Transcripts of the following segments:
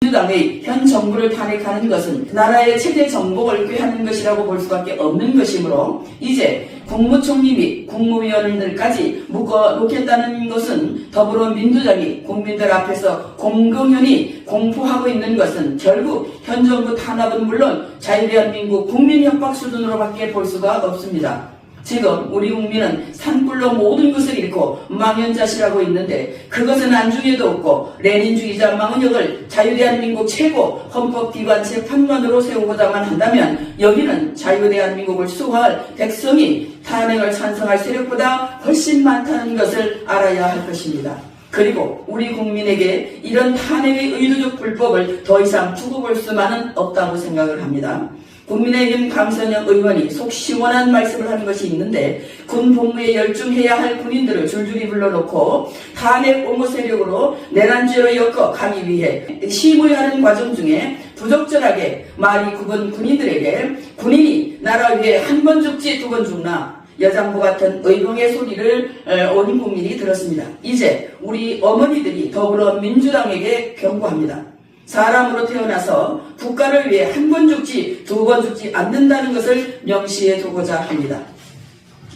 민주당의 현 정부를 탄핵하는 것은 나라의 체제 정복을 꾀하는 것이라고 볼 수밖에 없는 것이므로 이제 국무총리 및 국무위원들까지 묶어놓겠다는 것은 더불어민주당이 국민들 앞에서 공공연히 공포하고 있는 것은 결국 현 정부 탄압은 물론 자유대한민국 국민협박 수준으로밖에 볼 수가 없습니다. 지금 우리 국민은 산불로 모든 것을 잃고 망연자실하고 있는데 그것은 안중에도 없고 레닌주의자 망은혁을 자유대한민국 최고 헌법기관 재판관으로 세우고자만 한다면 여기는 자유대한민국을 수호할 백성이 탄핵을 찬성할 세력보다 훨씬 많다는 것을 알아야 할 것입니다. 그리고 우리 국민에게 이런 탄핵의 의도적 불법을 더 이상 두고 볼 수만은 없다고 생각을 합니다. 국민의힘 강선영 의원이 속 시원한 말씀을 하는 것이 있는데 군 복무에 열중해야 할 군인들을 줄줄이 불러놓고 탄핵 옹호 세력으로 내란죄로 엮어 가기 위해 시무하는 과정 중에 부적절하게 말이 굽은 군인들에게 군인이 나라 위해 한 번 죽지 두 번 죽나 여장부 같은 의병의 소리를 온 국민이 들었습니다. 이제 우리 어머니들이 더불어민주당에게 경고합니다. 사람으로 태어나서 국가를 위해 한 번 죽지 두 번 죽지 않는다는 것을 명시해 두고자 합니다.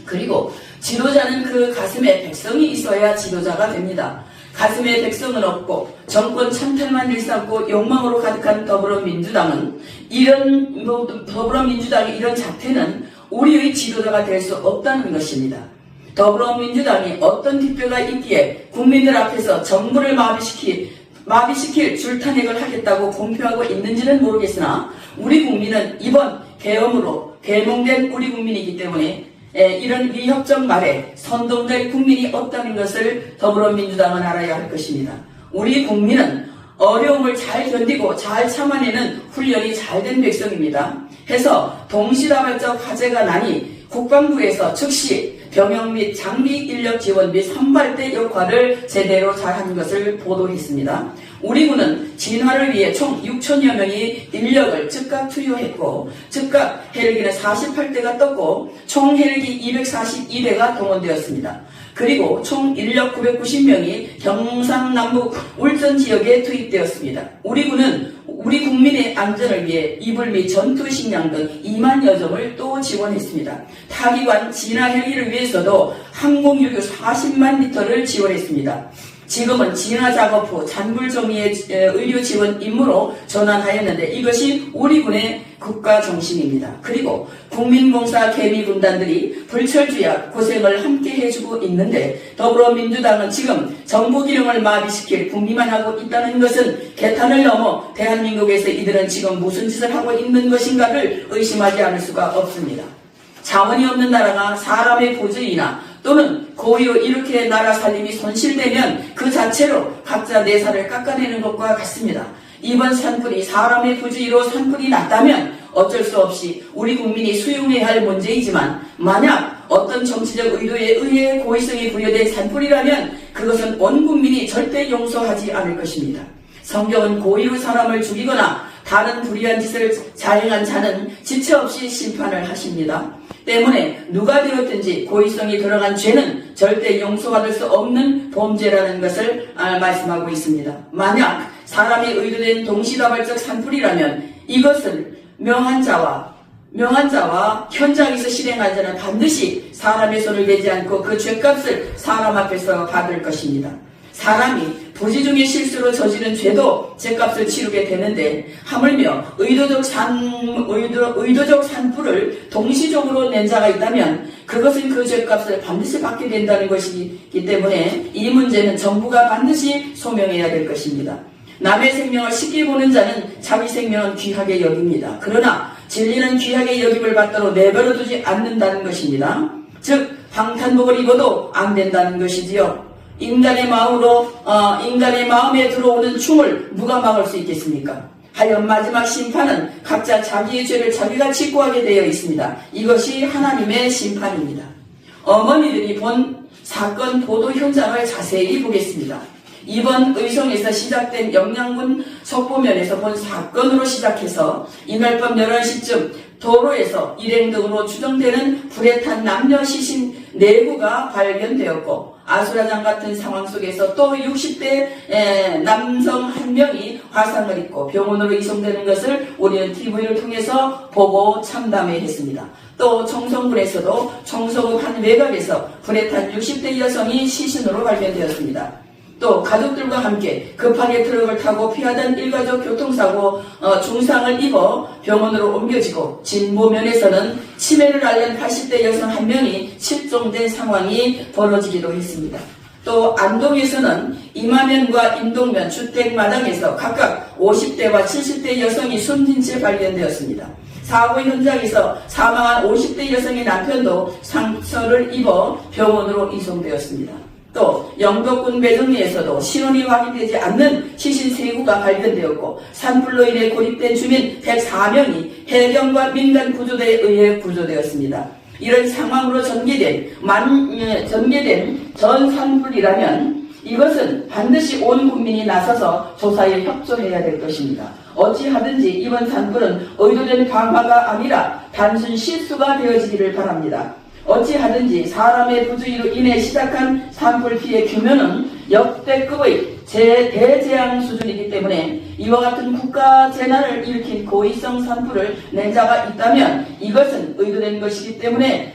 그리고 지도자는 그 가슴에 백성이 있어야 지도자가 됩니다. 가슴에 백성은 없고 정권 찬탈만 일삼고 욕망으로 가득한 더불어민주당의 이런 자태는 우리의 지도자가 될 수 없다는 것입니다. 더불어민주당이 어떤 뒷배가 있기에 국민들 앞에서 정부를 마비시킬 줄탄핵을 하겠다고 공표하고 있는지는 모르겠으나 우리 국민은 이번 계엄으로 계몽된 우리 국민이기 때문에 이런 위협적 말에 선동될 국민이 없다는 것을 더불어민주당은 알아야 할 것입니다. 우리 국민은 어려움을 잘 견디고 잘 참아내는 훈련이 잘 된 백성입니다. 해서 동시다발적 화재가 나니 국방부에서 즉시 병역 및 장비 인력 지원 및 선발대 역할을 제대로 잘한 것을 보도했습니다. 우리 군은 진화를 위해 총 6천여 명의 인력을 즉각 투여했고 즉각 헬기는 48대가 떴고 총 헬기 242대가 동원되었습니다. 그리고 총 인력 990명이 경상남북 울전 지역에 투입되었습니다. 우리 군은 우리 국민의 안전을 위해 이불 및 전투식량 등 2만여 점을 또 지원했습니다. 타기관 진화 헬기를 위해서도 항공유교 40만 리터를 지원했습니다. 지금은 진화 작업 후 잔불 정리의 의료 지원 임무로 전환하였는데 이것이 우리 군의 국가 정신입니다. 그리고 국민봉사 개미군단들이 불철주야 고생을 함께 해주고 있는데 더불어민주당은 지금 정부 기능을 마비시킬 궁리만 하고 있다는 것은 개탄을 넘어 대한민국에서 이들은 지금 무슨 짓을 하고 있는 것인가를 의심하지 않을 수가 없습니다. 자원이 없는 나라가 사람의 부주의나 또는 고의로 이렇게 나라 살림이 손실되면 그 자체로 각자 내 살을 깎아내는 것과 같습니다. 이번 산불이 사람의 부주의로 산불이 났다면 어쩔 수 없이 우리 국민이 수용해야 할 문제이지만 만약 어떤 정치적 의도에 의해 고의성이 부여된 산불이라면 그것은 온 국민이 절대 용서하지 않을 것입니다. 성경은 고의로 사람을 죽이거나 다른 불의한 짓을 자행한 자는 지체 없이 심판을 하십니다. 때문에 누가 되었든지 고의성이 들어간 죄는 절대 용서받을 수 없는 범죄라는 것을 말씀하고 있습니다. 만약 사람이 의도된 동시다발적 산불이라면 이것을 명한 자와 현장에서 실행한 자는 반드시 사람의 손을 대지 않고 그 죄값을 사람 앞에서 받을 것입니다. 사람이 부지 중의 실수로 저지른 죄도 죄값을 치르게 되는데 하물며 의도적 산불을 동시적으로 낸 자가 있다면 그것은 그 죄값을 반드시 받게 된다는 것이기 때문에 이 문제는 정부가 반드시 소명해야 될 것입니다. 남의 생명을 쉽게 보는 자는 자기 생명은 귀하게 여깁니다. 그러나 진리는 귀하게 여김을 받도록 내버려 두지 않는다는 것입니다. 즉 방탄복을 입어도 안 된다는 것이지요. 인간의 마음에 들어오는 충을 누가 막을 수 있겠습니까? 하여 마지막 심판은 각자 자기의 죄를 자기가 직고하게 되어 있습니다. 이것이 하나님의 심판입니다. 어머니들이 본 사건 보도 현장을 자세히 보겠습니다. 이번 의성에서 시작된 영양군 석보면에서 본 사건으로 시작해서 이날 밤 11시쯤 도로에서 일행 등으로 추정되는 불에 탄 남녀 시신 4구가 발견되었고 아수라장 같은 상황 속에서 또 60대 남성 한 명이 화상을 입고 병원으로 이송되는 것을 우리는 TV를 통해서 보고 참담해했습니다. 또 청송군에서도 청소국 한 외곽에서 불에 탄 60대 여성이 시신으로 발견되었습니다. 또 가족들과 함께 급하게 트럭을 타고 피하던 일가족 교통사고 중상을 입어 병원으로 옮겨지고 진보면에서는 치매를 앓는 80대 여성 한 명이 실종된 상황이 벌어지기도 했습니다. 또 안동에서는 이마면과 인동면 주택마당에서 각각 50대와 70대 여성이 숨진 채 발견되었습니다. 사고 현장에서 사망한 50대 여성의 남편도 상처를 입어 병원으로 이송되었습니다. 또 영덕군 배정리에서도 신원이 확인되지 않는 시신 3구가 발견되었고 산불로 인해 고립된 주민 104명이 해경과 민간 구조대에 의해 구조되었습니다. 이런 상황으로 전개된 전 산불이라면 이것은 반드시 온 국민이 나서서 조사에 협조해야 될 것입니다. 어찌하든지 이번 산불은 의도된 방화가 아니라 단순 실수가 되어지기를 바랍니다. 어찌하든지 사람의 부주의로 인해 시작한 산불 피해 규모는 역대급의 대재앙 수준이기 때문에 이와 같은 국가 재난을 일으킨 고의성 산불을 낸 자가 있다면 이것은 의도된 것이기 때문에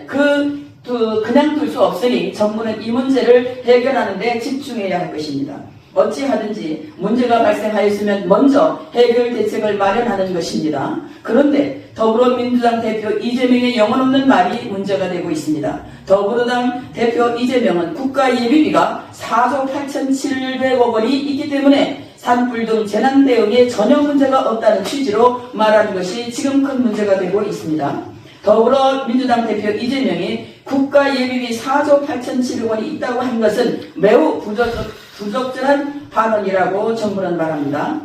그냥 둘 수 없으니 정부는 이 문제를 해결하는 데 집중해야 할 것입니다. 어찌하든지 문제가 발생하였으면 먼저 해결 대책을 마련하는 것입니다. 그런데 더불어민주당 대표 이재명의 영혼없는 말이 문제가 되고 있습니다. 더불어당 대표 이재명은 국가 예비비가 4조 8,700억 원이 있기 때문에 산불 등 재난 대응에 전혀 문제가 없다는 취지로 말하는 것이 지금 큰 문제가 되고 있습니다. 더불어민주당 대표 이재명이 국가 예비비 4조 8,700억 원이 있다고 한 것은 매우 부적절한 발언이라고 정부는 말합니다.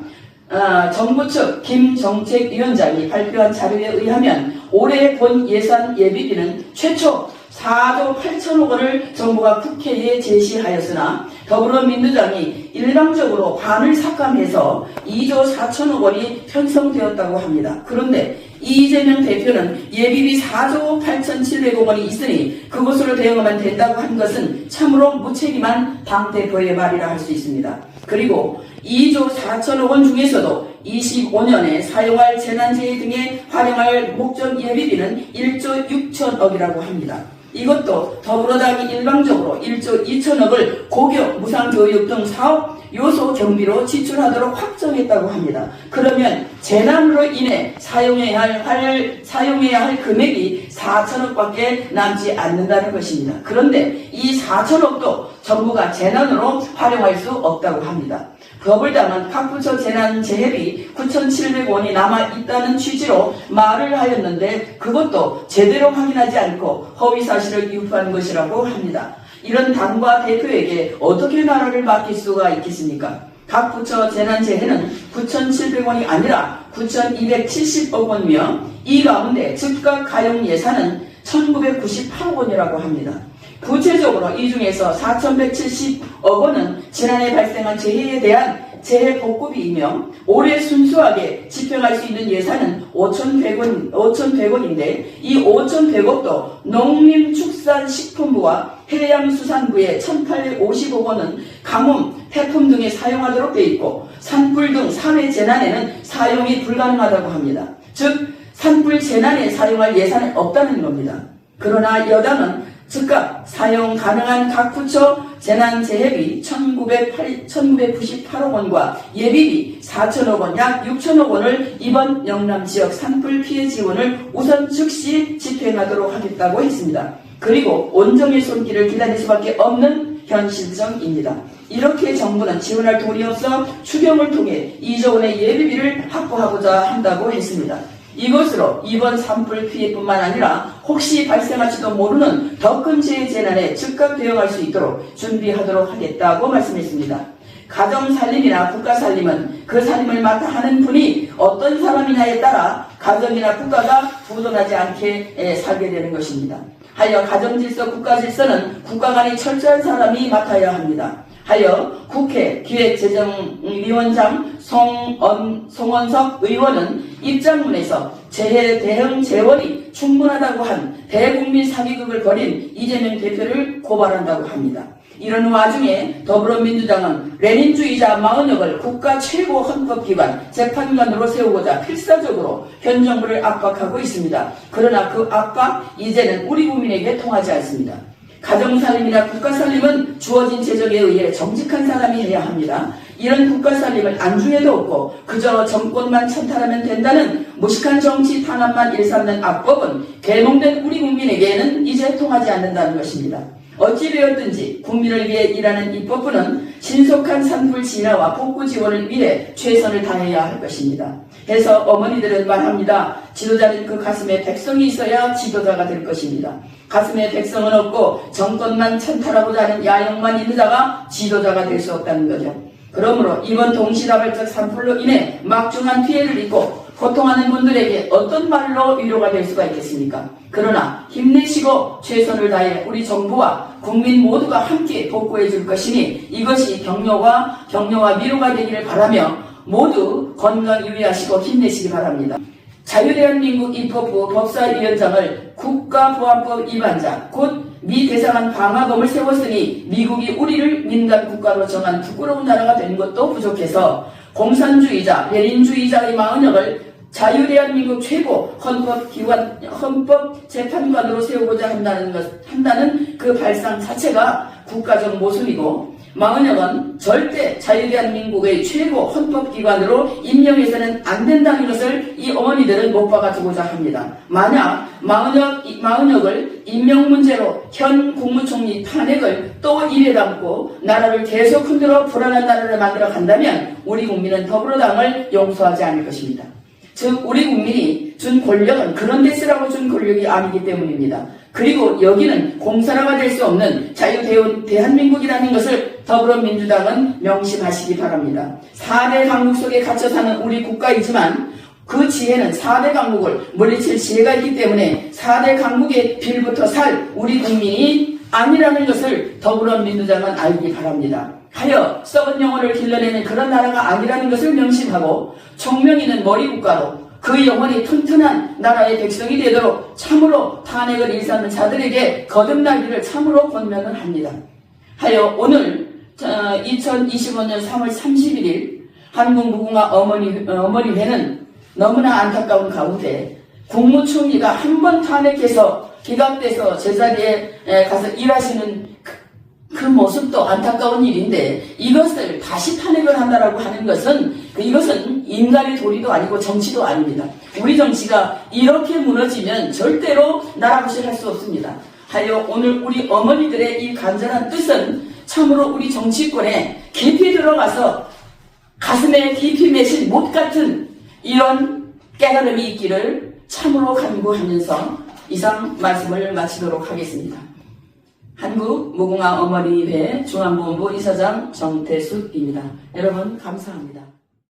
정부 측 김정책위원장이 발표한 자료에 의하면 올해 본 예산 예비비는 최초 4조 8천억 원을 정부가 국회에 제시하였으나 더불어민주당이 일방적으로 반을 삭감해서 2조 4천억 원이 편성되었다고 합니다. 그런데 이재명 대표는 예비비 4조 8,700억 원이 있으니 그것으로 대응하면 된다고 한 것은 참으로 무책임한 당대표의 말이라 할 수 있습니다. 그리고 2조 4천억 원 중에서도 25년에 사용할 재난재해 등에 활용할 목적 예비비는 1조 6천억이라고 합니다. 이것도 더불어당이 일방적으로 1조 2천억을 고교, 무상교육 등 사업 요소 경비로 지출하도록 확정했다고 합니다. 그러면 재난으로 인해 사용해야 할 금액이 4천억밖에 남지 않는다는 것입니다. 그런데 이 4천억도 정부가 재난으로 활용할 수 없다고 합니다. 더불당은 각 부처 재난재해비 9,700원이 남아있다는 취지로 말을 하였는데 그것도 제대로 확인하지 않고 허위사실을 유포한 것이라고 합니다. 이런 당과 대표에게 어떻게 나라를 맡길 수가 있겠습니까? 각 부처 재난재해는 9,700원이 아니라 9,270억 원이며 이 가운데 즉각 가용 예산은 1,998억 원이라고 합니다. 구체적으로 이 중에서 4,170억 원은 지난해 발생한 재해에 대한 재해 복구비이며 올해 순수하게 집행할 수 있는 예산은 5,100원인데 이 5,100억도 농림축산식품부와 해양수산부의 1,850억 원은 가뭄, 태풍 등에 사용하도록 되어 있고 산불 등 사회 재난에는 사용이 불가능하다고 합니다. 즉 산불 재난에 사용할 예산은 없다는 겁니다. 그러나 여당은 즉각 사용 가능한 각 부처 재난재해비 1,998억 원과 예비비 4천억 원, 약 6천억 원을 이번 영남지역 산불 피해 지원을 우선 즉시 집행하도록 하겠다고 했습니다. 그리고 온정의 손길을 기다릴 수밖에 없는 현실성입니다. 이렇게 정부는 지원할 돈이 없어 추경을 통해 2조 원의 예비비를 확보하고자 한다고 했습니다. 이것으로 이번 산불 피해뿐만 아니라 혹시 발생할지도 모르는 더 큰 재난에 즉각 대응할 수 있도록 준비하도록 하겠다고 말씀했습니다. 가정살림이나 국가살림은 그 살림을 맡아 하는 분이 어떤 사람이냐에 따라 가정이나 국가가 부도나지 않게 살게 되는 것입니다. 하여 가정질서, 국가질서는 국가 간에 철저한 사람이 맡아야 합니다. 하여 국회 기획재정위원장 송원석 의원은 입장문에서 재해 대응 재원이 충분하다고 한 대국민 사기극을 벌인 이재명 대표를 고발한다고 합니다. 이런 와중에 더불어민주당은 레닌주의자 마은혁을 국가 최고 헌법기관 재판관으로 세우고자 필사적으로 현 정부를 압박하고 있습니다. 그러나 그 압박 이제는 우리 국민에게 통하지 않습니다. 가정살림이나 국가살림은 주어진 재정에 의해 정직한 사람이 해야 합니다. 이런 국가살림을 안중에도 없고 그저 정권만 찬탈하면 된다는 무식한 정치 탄압만 일삼는 악법은 계몽된 우리 국민에게는 이제 통하지 않는다는 것입니다. 어찌되었든지 국민을 위해 일하는 입법부는 신속한 산불 진화와 복구 지원을 위해 최선을 다해야 할 것입니다. 해서 어머니들은 말합니다. 지도자는 그 가슴에 백성이 있어야 지도자가 될 것입니다. 가슴에 백성은 없고 정권만 찬탈하고자 하는 야영만 있는 자가 지도자가 될 수 없다는 거죠. 그러므로 이번 동시다발적 산불로 인해 막중한 피해를 입고 고통하는 분들에게 어떤 말로 위로가 될 수가 있겠습니까? 그러나 힘내시고 최선을 다해 우리 정부와 국민 모두가 함께 복구해 줄 것이니 이것이 격려와 위로가 되기를 바라며 모두 건강 유의하시고 힘내시기 바랍니다. 자유대한민국 입법부 법사위원장을 국가보안법 위반자 곧 미 대사관 방화범을 세웠으니 미국이 우리를 민간 국가로 정한 부끄러운 나라가 된 것도 부족해서 공산주의자, 레닌주의자의 마은혁을 자유대한민국 최고 헌법재판관으로 세우고자 한다는 그 발상 자체가 국가적 모순이고 마은혁은 절대 자유대한민국의 최고 헌법기관으로 임명해서는 안 된다는 것을 이 어머니들은 못 박아두고자 합니다. 만약 마은혁을 임명 문제로 현 국무총리 탄핵을 또 입에 담고 나라를 계속 흔들어 불안한 나라를 만들어 간다면 우리 국민은 더불어당을 용서하지 않을 것입니다. 즉 우리 국민이 준 권력은 그런 데 쓰라고 준 권력이 아니기 때문입니다. 그리고 여기는 공산화가 될 수 없는 자유대한민국이라는 것을 더불어민주당은 명심하시기 바랍니다. 4대 강국 속에 갇혀 사는 우리 국가이지만 그 지혜는 4대 강국을 물리칠 지혜가 있기 때문에 4대 강국의 빌부터 살 우리 국민이 아니라는 것을 더불어민주당은 알기 바랍니다. 하여 썩은 영혼을 길러내는 그런 나라가 아니라는 것을 명심하고 총명이는 머리국가로 그 영혼이 튼튼한 나라의 백성이 되도록 참으로 탄핵을 일삼는 자들에게 거듭나기를 참으로 권면을 합니다. 하여 오늘 2025년 3월 31일 한국무궁화 어머니회는 너무나 안타까운 가운데 국무총리가 한 번 탄핵해서 기각돼서 제자리에 가서 일하시는 그 모습도 안타까운 일인데 이것을 다시 탄핵을 한다라고 하는 것은 이것은 인간의 도리도 아니고 정치도 아닙니다. 우리 정치가 이렇게 무너지면 절대로 나라 구실할 수 없습니다. 하여 오늘 우리 어머니들의 이 간절한 뜻은 참으로 우리 정치권에 깊이 들어가서 가슴에 깊이 맺힌 못 같은 이런 깨달음이 있기를 참으로 간구하면서 이상 말씀을 마치도록 하겠습니다. 한국무궁화 어머니회 중앙본부 이사장 정태숙입니다. 여러분 감사합니다.